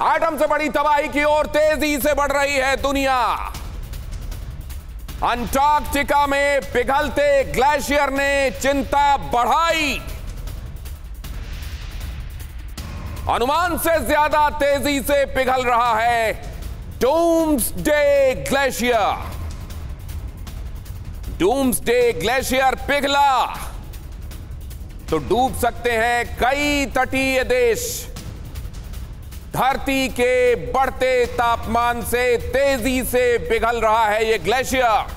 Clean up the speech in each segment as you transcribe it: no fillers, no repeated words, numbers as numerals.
Atom से बड़ी तबाही की ओर तेजी से बढ़ रही है दुनिया। अंटार्कटिका में पिघलते ग्लेशियर ने चिंता बढ़ाई। अनुमान से ज्यादा तेजी से पिघल रहा है डूम्सडे ग्लेशियर। डूम्सडे ग्लेशियर पिघला तो डूब सकते हैं कई तटीय देश। धरती के बढ़ते तापमान से तेजी से पिघल रहा है यह ग्लेशियर।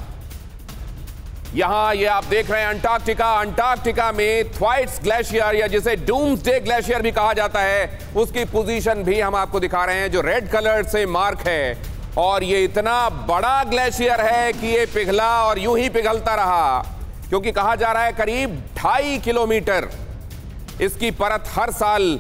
यहां ये आप देख रहे हैं अंटार्कटिका। अंटार्कटिका में थ्वाइट्स ग्लेशियर या जिसे डूम्सडे ग्लेशियर भी कहा जाता है, उसकी पोजीशन भी हम आपको दिखा रहे हैं जो रेड कलर से मार्क है। और ये इतना बड़ा ग्लेशियर है कि ये पिघला और यूं ही पिघलता रहा, क्योंकि कहा जा रहा है करीब 2.5 किलोमीटर इसकी परत हर साल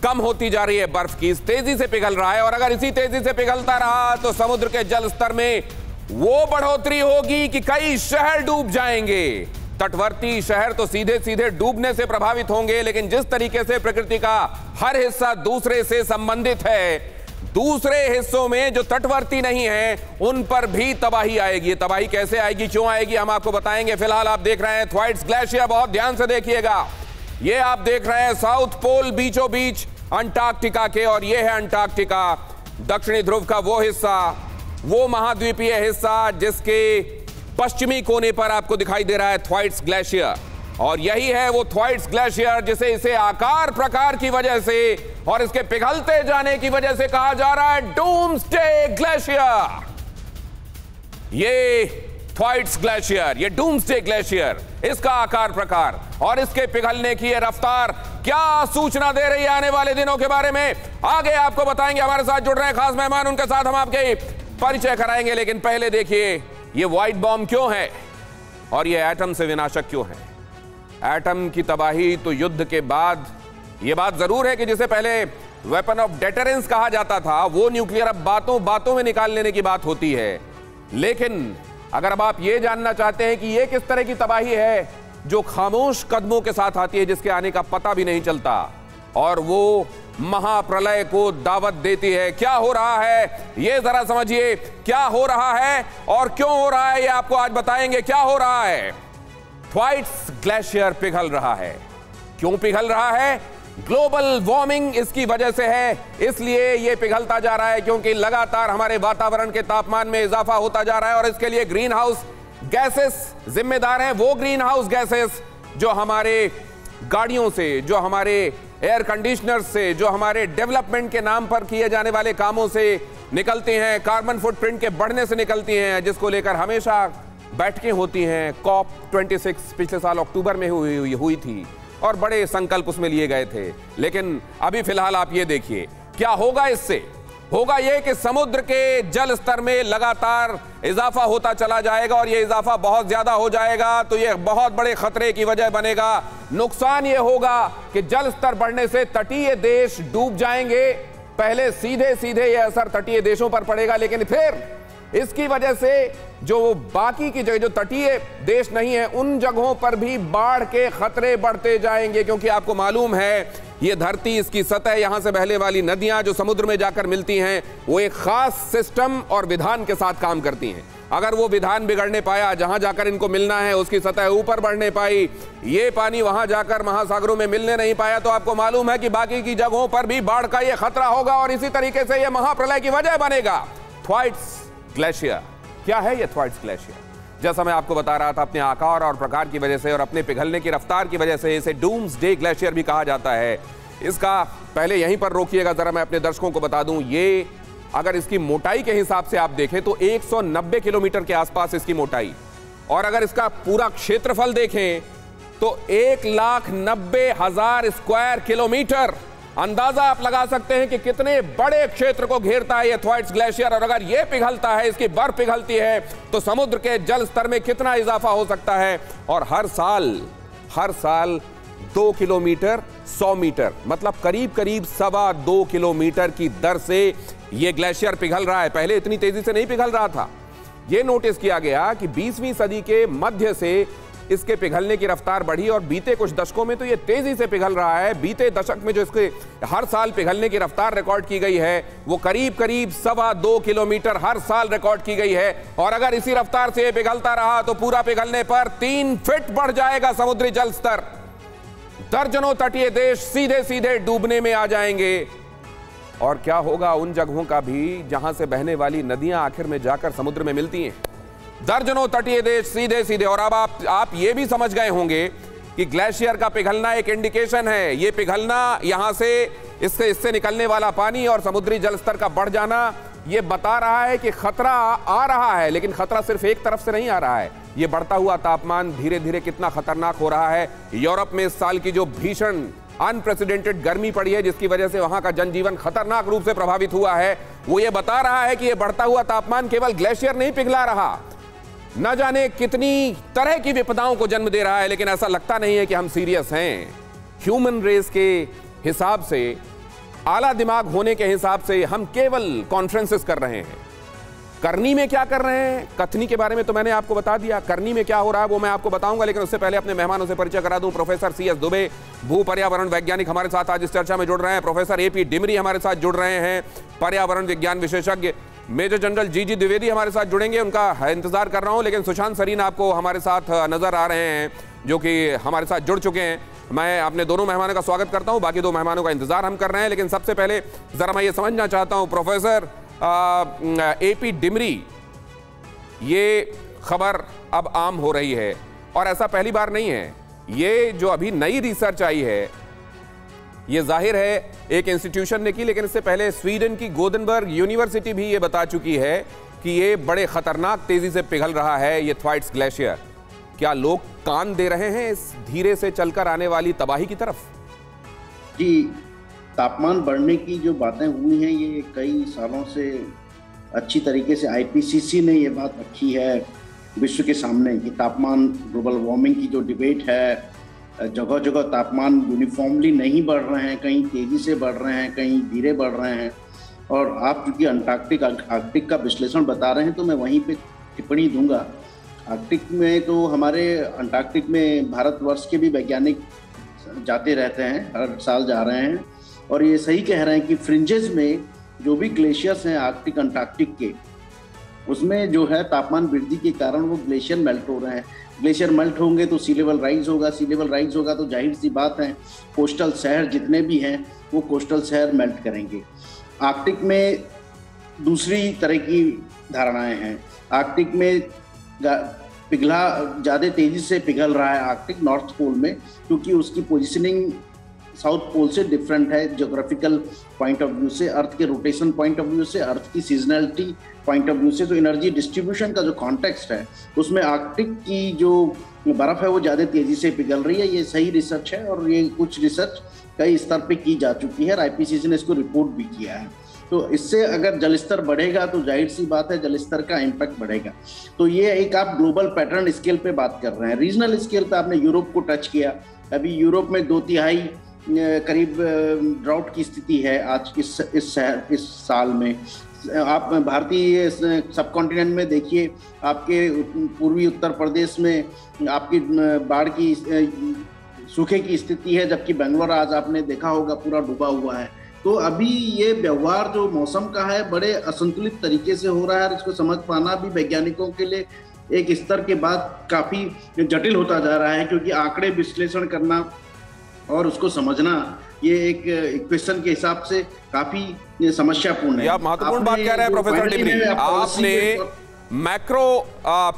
कम होती जा रही है बर्फ की। इस तेजी से पिघल रहा है और अगर इसी तेजी से पिघलता रहा तो समुद्र के जल स्तर में वो बढ़ोतरी होगी कि कई शहर डूब जाएंगे। तटवर्ती शहर तो सीधे सीधे डूबने से प्रभावित होंगे, लेकिन जिस तरीके से प्रकृति का हर हिस्सा दूसरे से संबंधित है, दूसरे हिस्सों में जो तटवर्ती नहीं है उन पर भी तबाही आएगी। तबाही कैसे आएगी, क्यों आएगी, हम आपको बताएंगे। फिलहाल आप देख रहे हैं थ्वाइट्स ग्लेशियर। बहुत ध्यान से देखिएगा। ये आप देख रहे हैं साउथ पोल बीचों बीच अंटार्कटिका के, और ये है अंटार्कटिका, दक्षिणी ध्रुव का वो हिस्सा, वो महाद्वीपीय हिस्सा जिसके पश्चिमी कोने पर आपको दिखाई दे रहा है थ्वाइट्स ग्लेशियर। और यही है वो थ्वाइट्स ग्लेशियर जिसे इसे आकार प्रकार की वजह से और इसके पिघलते जाने की वजह से कहा जा रहा है डूम्सडे ग्लेशियर। ये थ्वाइट्स ग्लेशियर, ये डूम्सडे ग्लेशियर, इसका आकार प्रकार और इसके पिघलने की ये रफ्तार क्या सूचना दे रही है आने वाले दिनों के बारे में, आगे आपको बताएंगे। हमारे साथ जुड़ रहे हैं खास मेहमान, उनके साथ हम आपके परिचय कराएंगे। लेकिन पहले देखिए ये व्हाइट बॉम्ब क्यों है और ये एटम से विनाशक क्यों है। एटम की तबाही तो युद्ध के बाद, ये बात जरूर है कि जिसे पहले वेपन ऑफ डेटरेंस कहा जाता था, वो न्यूक्लियर अब बातों बातों में निकाल लेने की बात होती है। लेकिन अगर अब आप ये जानना चाहते हैं कि ये किस तरह की तबाही है जो खामोश कदमों के साथ आती है, जिसके आने का पता भी नहीं चलता और वो महाप्रलय को दावत देती है, क्या हो रहा है ये जरा समझिए। क्या हो रहा है और क्यों हो रहा है ये आपको आज बताएंगे। क्या हो रहा है, थ्वाइट्स ग्लेशियर पिघल रहा है। क्यों पिघल रहा है? ग्लोबल वार्मिंग इसकी वजह से है, इसलिए यह पिघलता जा रहा है, क्योंकि लगातार हमारे वातावरण के तापमान में इजाफा होता जा रहा है और इसके लिए ग्रीन हाउस गैसेस जिम्मेदार हैं। वो ग्रीन हाउस गैसेस जो हमारे गाड़ियों से, जो हमारे एयर कंडीशनर से, जो हमारे डेवलपमेंट के नाम पर किए जाने वाले कामों से निकलती हैं, कार्बन फुटप्रिंट के बढ़ने से निकलती हैं, जिसको लेकर हमेशा बैठकें होती हैं। COP26 पिछले साल अक्टूबर में हुई थी और बड़े संकल्प उसमें लिए गए थे। लेकिन अभी फिलहाल आप ये देखिए क्या होगा। इससे होगा ये कि समुद्र के जल स्तर में लगातार इजाफा होता चला जाएगा और ये इजाफा बहुत ज्यादा हो जाएगा तो ये बहुत बड़े खतरे की वजह बनेगा। नुकसान ये होगा कि जल स्तर बढ़ने से तटीय देश डूब जाएंगे। पहले सीधे सीधे ये असर तटीय देशों पर पड़ेगा, लेकिन फिर इसकी वजह से जो बाकी की जगह, जो तटीय देश नहीं है, उन जगहों पर भी बाढ़ के खतरे बढ़ते जाएंगे। क्योंकि आपको मालूम है ये धरती, इसकी सतह, यहां से बहने वाली नदियां जो समुद्र में जाकर मिलती हैं, वो एक खास सिस्टम और विधान के साथ काम करती हैं। अगर वो विधान बिगड़ने पाया, जहां जाकर इनको मिलना है उसकी सतह ऊपर बढ़ने पाई, ये पानी वहां जाकर महासागरों में मिलने नहीं पाया, तो आपको मालूम है कि बाकी की जगहों पर भी बाढ़ का ये खतरा होगा और इसी तरीके से ये महाप्रलय की वजह बनेगा। थ्वाइट्स ग्लेशियर क्या है? ये थ्वाइट्स ग्लेशियर, जैसा मैं आपको बता रहा था, अपने आकार और प्रकार की वजह से और अपने पिघलने की रफ्तार की वजह से इसे डूम्सडे ग्लेशियर भी कहा जाता है। इसका पहले यहीं पर रोकिएगा जरा, मैं अपने दर्शकों को बता दूं, ये अगर इसकी मोटाई के हिसाब से आप देखें तो 190 किलोमीटर के आसपास इसकी मोटाई, और अगर इसका पूरा क्षेत्रफल देखें तो 1,90,000 स्क्वायर किलोमीटर। अंदाजा आप लगा सकते हैं कि कितने बड़े क्षेत्र को घेरता है ये थ्वाइट्स ग्लेशियर। और अगर ये पिघलता है, इसकी बर्फ पिघलती है, तो समुद्र के जल स्तर में कितना इजाफा हो सकता है। और हर साल 2 किलोमीटर 100 मीटर, मतलब करीब करीब 2.25 किलोमीटर की दर से ये ग्लेशियर पिघल रहा है। पहले इतनी तेजी से नहीं पिघल रहा था। ये नोटिस किया गया कि 20वीं सदी के मध्य से इसके पिघलने की रफ्तार बढ़ी और बीते कुछ दशकों में तो ये तेजी से पिघल रहा है। बीते दशक में जो इसके हर साल पिघलने की रफ्तार रिकॉर्ड की गई है वो करीब करीब 2.25 किलोमीटर हर साल रिकॉर्ड की गई है। और अगर इसी रफ्तार से पिघलता रहा तो पूरा पिघलने पर 3 फीट बढ़ जाएगा समुद्री जल स्तर। दर्जनों तटीय देश सीधे सीधे डूबने में आ जाएंगे। और क्या होगा उन जगहों का भी जहां से बहने वाली नदियां आखिर में जाकर समुद्र में मिलती हैं। दर्जनों तटीय देश सीधे सीधे। और अब आप ये भी समझ गए होंगे कि ग्लेशियर का पिघलना एक इंडिकेशन है। ये पिघलना यहां से इससे निकलने वाला पानी और समुद्री जल स्तर का बढ़ जाना ये बता रहा है कि खतरा आ रहा है। लेकिन खतरा सिर्फ एक तरफ से नहीं आ रहा है। ये बढ़ता हुआ तापमान धीरे धीरे कितना खतरनाक हो रहा है। यूरोप में इस साल की जो भीषण अनप्रेसिडेंटेड गर्मी पड़ी है जिसकी वजह से वहां का जनजीवन खतरनाक रूप से प्रभावित हुआ है, वो ये बता रहा है कि ये बढ़ता हुआ तापमान केवल ग्लेशियर नहीं पिघला रहा, न जाने कितनी तरह की विपदाओं को जन्म दे रहा है। लेकिन ऐसा लगता नहीं है कि हम सीरियस हैं। ह्यूमन रेस के हिसाब से, आला दिमाग होने के हिसाब से हम केवल कॉन्फ्रेंसेस कर रहे हैं। करनी में क्या कर रहे हैं, कथनी के बारे में तो मैंने आपको बता दिया। करनी में क्या हो रहा है वो मैं आपको बताऊंगा। लेकिन उससे पहले अपने मेहमानों से परिचय करा दूं। प्रोफेसर CS दुबे भू पर्यावरण वैज्ञानिक हमारे साथ आज इस चर्चा में जुड़ रहे हैं। प्रोफेसर AP डिमरी हमारे साथ जुड़ रहे हैं, पर्यावरण विज्ञान विशेषज्ञ। मेजर जनरल GG द्विवेदी हमारे साथ जुड़ेंगे, उनका इंतजार कर रहा हूं। लेकिन सुशांत सरीन आपको हमारे साथ नजर आ रहे हैं जो कि हमारे साथ जुड़ चुके हैं। मैं अपने दोनों मेहमानों का स्वागत करता हूं। बाकी 2 मेहमानों का इंतजार हम कर रहे हैं। लेकिन सबसे पहले जरा मैं ये समझना चाहता हूं प्रोफेसर AP डिमरी, ये खबर अब आम हो रही है और ऐसा पहली बार नहीं है। ये जो अभी नई रिसर्च आई है ये जाहिर है एक इंस्टीट्यूशन ने की, लेकिन इससे पहले स्वीडन की गोदेनबर्ग यूनिवर्सिटी भी ये बता चुकी है कि ये बड़े खतरनाक तेजी से पिघल रहा है ये थ्वाइट्स ग्लेशियर। क्या लोग कान दे रहे हैं इस धीरे से चलकर आने वाली तबाही की तरफ? जी, तापमान बढ़ने की जो बातें हुई हैं ये कई सालों से अच्छी तरीके से IPCC ने ये बात रखी है विश्व के सामने कि तापमान, ग्लोबल वार्मिंग की जो डिबेट है, जगह जगह तापमान यूनिफॉर्मली नहीं बढ़ रहे हैं, कहीं तेज़ी से बढ़ रहे हैं, कहीं धीरे बढ़ रहे हैं। और आप चूँकि आर्कटिक का विश्लेषण बता रहे हैं तो मैं वहीं पे टिप्पणी दूंगा। आर्कटिक में तो हमारे अंटार्कटिक में भारतवर्ष के भी वैज्ञानिक जाते रहते हैं, हर साल जा रहे हैं और ये सही कह रहे हैं कि फ्रिंजेस में जो भी ग्लेशियर्स हैं आर्कटिक अंटार्कटिक के, उसमें जो है तापमान वृद्धि के कारण वो ग्लेशियर मेल्ट हो रहे हैं। ग्लेशियर मेल्ट होंगे तो सी लेवल राइज होगा, सी लेवल राइज होगा तो जाहिर सी बात है कोस्टल शहर जितने भी हैं वो कोस्टल शहर मेल्ट करेंगे। आर्कटिक में दूसरी तरह की धारणाएं हैं। आर्कटिक में पिघला ज़्यादा तेज़ी से पिघल रहा है आर्कटिक नॉर्थ पोल में, क्योंकि उसकी पोजिशनिंग साउथ पोल से डिफरेंट है ज्योग्राफिकल पॉइंट ऑफ व्यू से, अर्थ के रोटेशन पॉइंट ऑफ व्यू से, अर्थ की सीजनलिटी पॉइंट ऑफ व्यू से। तो एनर्जी डिस्ट्रीब्यूशन का जो कॉन्टेक्स्ट है उसमें आर्कटिक की जो बर्फ़ है वो ज़्यादा तेज़ी से पिघल रही है। ये सही रिसर्च है और ये कुछ रिसर्च कई स्तर पे की जा चुकी है और IPCC ने इसको रिपोर्ट भी किया है। तो इससे अगर जलस्तर बढ़ेगा तो जाहिर सी बात है जलस्तर का इम्पैक्ट बढ़ेगा। तो ये एक आप ग्लोबल पैटर्न स्केल पे बात कर रहे हैं। रीजनल स्केल पे आपने यूरोप को टच किया। अभी यूरोप में 2/3 करीब ड्राउट की स्थिति है आज इस साल में। आप भारतीय सब कॉन्टिनेंट में देखिए, आपके पूर्वी उत्तर प्रदेश में आपकी बाढ़ की सूखे की स्थिति है, जबकि बेंगलोर आज आपने देखा होगा पूरा डूबा हुआ है। तो अभी ये व्यवहार जो मौसम का है बड़े असंतुलित तरीके से हो रहा है और इसको समझ पाना भी वैज्ञानिकों के लिए एक स्तर के बाद काफ़ी जटिल होता जा रहा है, क्योंकि आंकड़े विश्लेषण करना और उसको समझना ये एक इक्वेशन के हिसाब से काफी समस्यापूर्ण है। आप महत्वपूर्ण बात कह रहे हैं प्रोफेसर डिमरी। आपने मैक्रो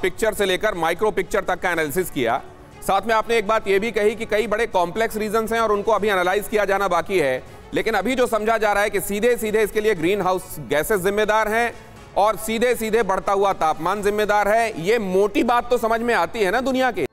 पिक्चर से लेकर माइक्रो पिक्चर तक का एनालिसिस किया, साथ में आपने एक बात यह भी कही कि कई बड़े कॉम्प्लेक्स रीजंस हैं और उनको अभी एनालाइज किया जाना बाकी है। लेकिन अभी जो समझा जा रहा है कि सीधे सीधे इसके लिए ग्रीन हाउस गैसेस जिम्मेदार हैं और सीधे सीधे बढ़ता हुआ तापमान जिम्मेदार है। ये मोटी बात तो समझ में आती है ना दुनिया के।